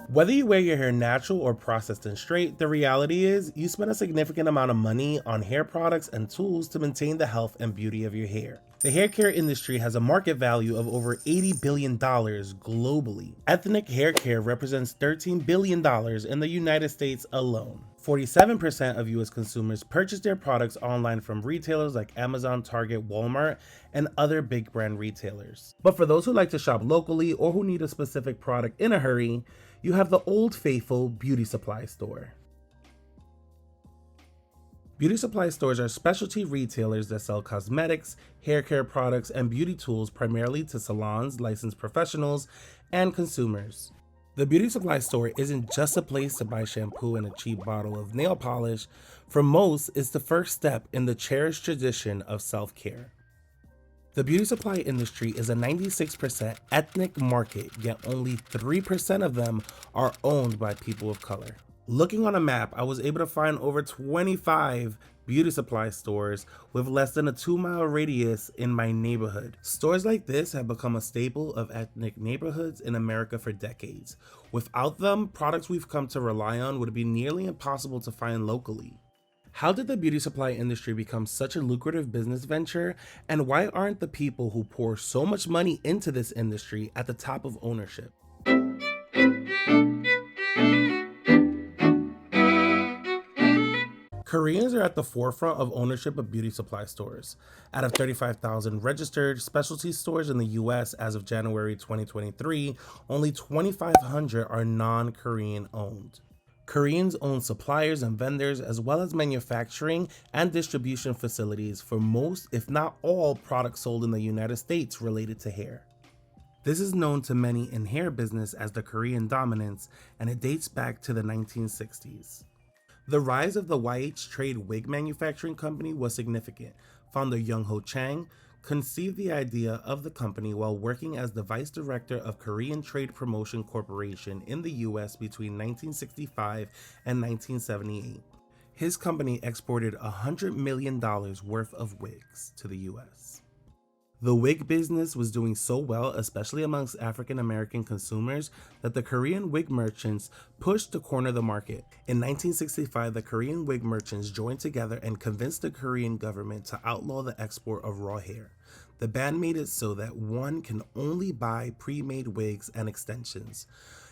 Whether you wear your hair natural or processed and straight, the reality is you spend a significant amount of money on hair products and tools to maintain the health and beauty of your hair. The hair care industry has a market value of over $80 billion globally. Ethnic hair care represents $13 billion in the United States alone. 47% of US consumers purchase their products online from retailers like Amazon, Target, Walmart, and other big brand retailers. But for those who like to shop locally or who need a specific product in a hurry, you have the old faithful beauty supply store. Beauty supply stores are specialty retailers that sell cosmetics, hair care products, and beauty tools primarily to salons, licensed professionals, and consumers. The beauty supply store isn't just a place to buy shampoo and a cheap bottle of nail polish. For most, it's the first step in the cherished tradition of self-care. The beauty supply industry is a 96% ethnic market, yet only 3% of them are owned by people of color. Looking on a map, I was able to find over 25 beauty supply stores with less than a 2-mile radius in my neighborhood. Stores like this have become a staple of ethnic neighborhoods in America for decades. Without them, products we've come to rely on would be nearly impossible to find locally. How did the beauty supply industry become such a lucrative business venture, and why aren't the people who pour so much money into this industry at the top of ownership? Koreans are at the forefront of ownership of beauty supply stores. Out of 35,000 registered specialty stores in the US as of January 2023, only 2,500 are non-Korean owned. Koreans own suppliers and vendors as well as manufacturing and distribution facilities for most, if not all, products sold in the United States related to hair. This is known to many in hair business as the Korean dominance, and it dates back to the 1960s. The rise of the YH Trade wig manufacturing company was significant. Founder Young-ho Chang conceived the idea of the company while working as the vice director of Korean Trade Promotion Corporation in the US between 1965 and 1978. His company exported $100 million worth of wigs to the US. The wig business was doing so well, especially amongst African American consumers, that the Korean wig merchants pushed to corner the market. In 1965, the Korean wig merchants joined together and convinced the Korean government to outlaw the export of raw hair. The ban made it so that one can only buy pre-made wigs and extensions.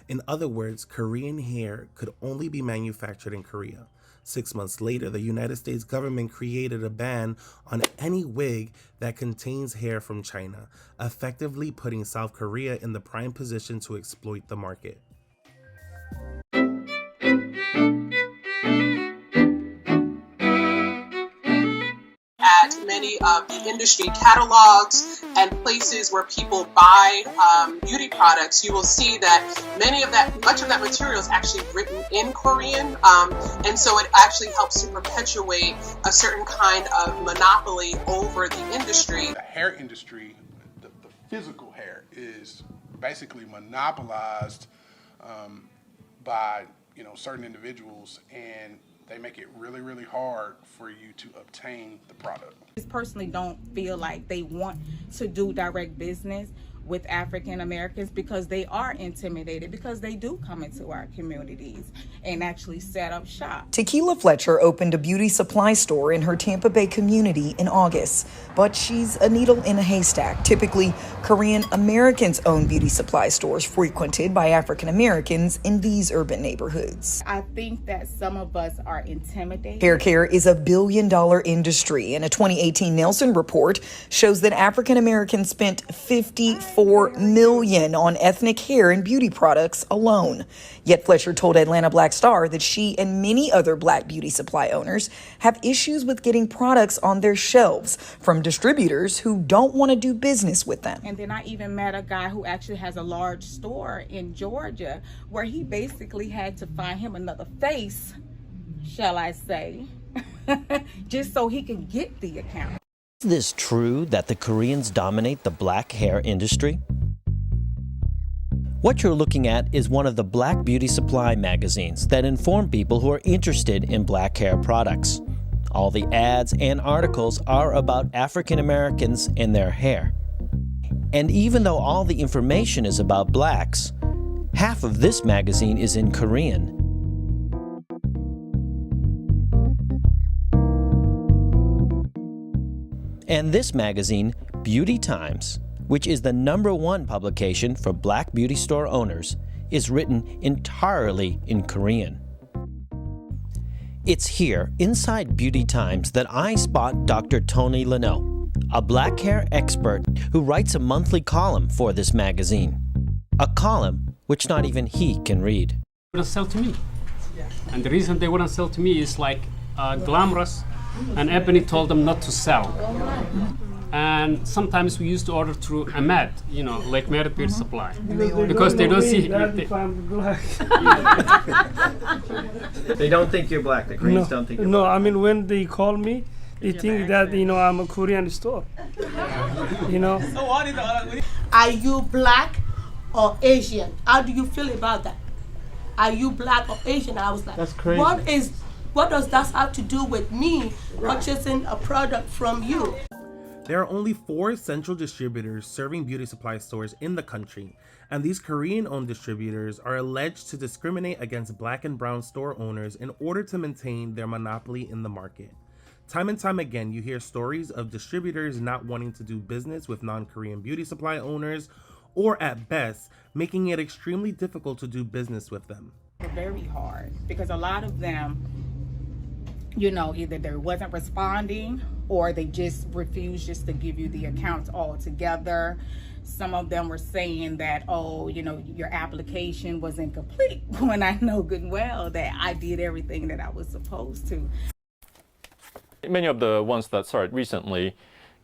In other words, Korean hair could only be manufactured in Korea. 6 months later, the United States government created a ban on any wig that contains hair from China, effectively putting South Korea in the prime position to exploit the market. At many of the industry catalogs and places where people buy beauty products, you will see that much of that material is actually written in Korean, and so it actually helps to perpetuate a certain kind of monopoly over the industry. The hair industry, the physical hair, is basically monopolized by certain individuals, and they make it really, really hard for you to obtain the product. I personally don't feel like they want to do direct business with African Americans because they are intimidated, because they do come into our communities and actually set up shop. Tequila Fletcher opened a beauty supply store in her Tampa Bay community in August, but she's a needle in a haystack. Typically, Korean Americans own beauty supply stores frequented by African Americans in these urban neighborhoods. I think that some of us are intimidated. Hair care is a billion-dollar industry, and a 2018 Nielsen report shows that African Americans spent $54 million on ethnic hair and beauty products alone. Yet Fletcher told Atlanta Black Star that she and many other Black beauty supply owners have issues with getting products on their shelves from distributors who don't want to do business with them. And then I even met a guy who actually has a large store in Georgia where he basically had to find him another face, shall I say, just so he can get the account. Is this true that the Koreans dominate the black hair industry? What you're looking at is one of the Black Beauty Supply magazines that inform people who are interested in black hair products. All the ads and articles are about African Americans and their hair. And even though all the information is about blacks, Half of this magazine is in Korean. And this magazine, Beauty Times, which is the #1 publication for Black beauty store owners, is written entirely in Korean. It's here, inside Beauty Times, that I spot Dr. Tony Leno, a black hair expert who writes a monthly column for this magazine. A column which not even he can read. Wouldn't sell to me. And the reason they wouldn't sell to me is like glamorous, and Ebony told them not to sell. And sometimes we used to order through Ahmed, you know, like Merit Beauty Supply, because they don't see. They don't think you're black. The Koreans don't think you're black. No, I mean, when they call me, they think that, I'm a Korean store. Are you black or Asian? How do you feel about that? Are you black or Asian? I was like, that's crazy. What does that have to do with me purchasing a product from you? There are only 4 central distributors serving beauty supply stores in the country, and these Korean-owned distributors are alleged to discriminate against black and brown store owners in order to maintain their monopoly in the market. Time and time again, you hear stories of distributors not wanting to do business with non-Korean beauty supply owners, or at best, making it extremely difficult to do business with them. Very hard, because a lot of them, either they wasn't responding or they just refused just to give you the accounts altogether. Some of them were saying that, your application was incomplete, when I know good and well that I did everything that I was supposed to. Many of the ones that started recently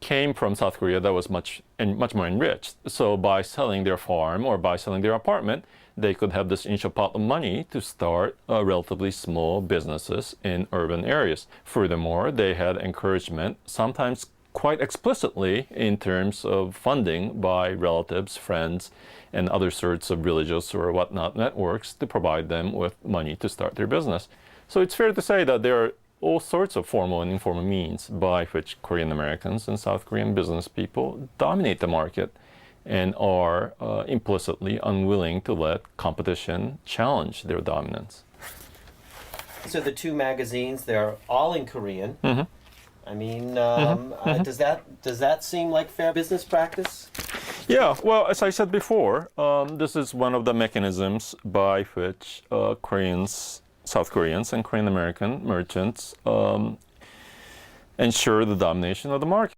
came from South Korea that was much more enriched. So by selling their farm or by selling their apartment, they could have this initial pot of money to start relatively small businesses in urban areas. Furthermore, they had encouragement, sometimes quite explicitly in terms of funding by relatives, friends, and other sorts of religious or whatnot networks to provide them with money to start their business. So it's fair to say that there are all sorts of formal and informal means by which Korean Americans and South Korean business people dominate the market and are implicitly unwilling to let competition challenge their dominance. So the 2 magazines, they're all in Korean. Mm-hmm. I mean, does that seem like fair business practice? Yeah, well, as I said before, this is one of the mechanisms by which South Koreans and Korean American merchants ensure the domination of the market.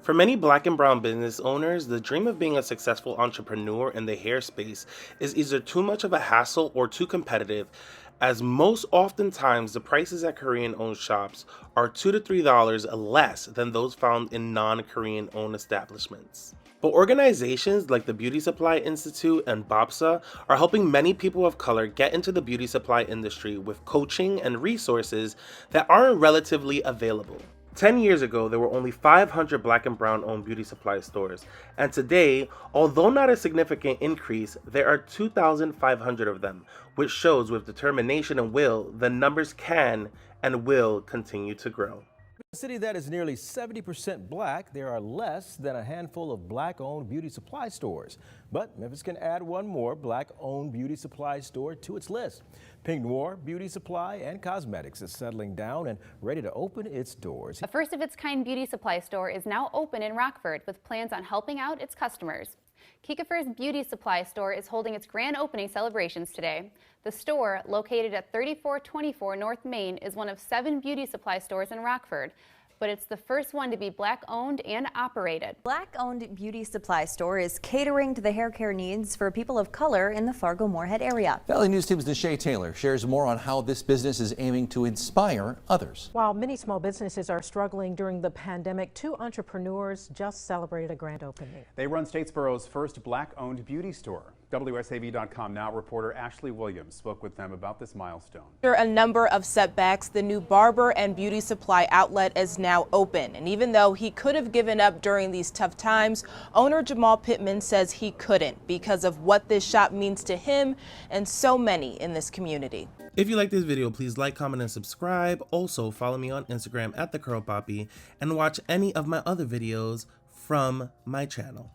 For many black and brown business owners, the dream of being a successful entrepreneur in the hair space is either too much of a hassle or too competitive, as most oftentimes the prices at Korean-owned shops are $2 to $3 less than those found in non-Korean-owned establishments. But organizations like the Beauty Supply Institute and BOPSA are helping many people of color get into the beauty supply industry with coaching and resources that aren't relatively available. 10 years ago, there were only 500 black and brown owned beauty supply stores, and today, although not a significant increase, there are 2,500 of them, which shows with determination and will, the numbers can and will continue to grow. In a city that is nearly 70% black, there are less than a handful of black-owned beauty supply stores. But Memphis can add one more black-owned beauty supply store to its list. Pink Noir Beauty Supply and Cosmetics is settling down and ready to open its doors. A first-of-its-kind beauty supply store is now open in Rockford with plans on helping out its customers. Kiekefer's Beauty Supply Store is holding its grand opening celebrations today. The store, located at 3424 North Main, is one of 7 beauty supply stores in Rockford, but it's the first one to be Black-owned and operated. Black-owned beauty supply store is catering to the hair care needs for people of color in the Fargo-Moorhead area. Valley News Team's Nishay Taylor shares more on how this business is aiming to inspire others. While many small businesses are struggling during the pandemic, 2 entrepreneurs just celebrated a grand opening. They run Statesboro's first black-owned beauty store. WSAV.com Now reporter Ashley Williams spoke with them about this milestone. After a number of setbacks, the new barber and beauty supply outlet is now open. And even though he could have given up during these tough times, owner Jamal Pittman says he couldn't because of what this shop means to him and so many in this community. If you like this video, please like, comment, and subscribe. Also, follow me on Instagram at thecurlpapi and watch any of my other videos from my channel.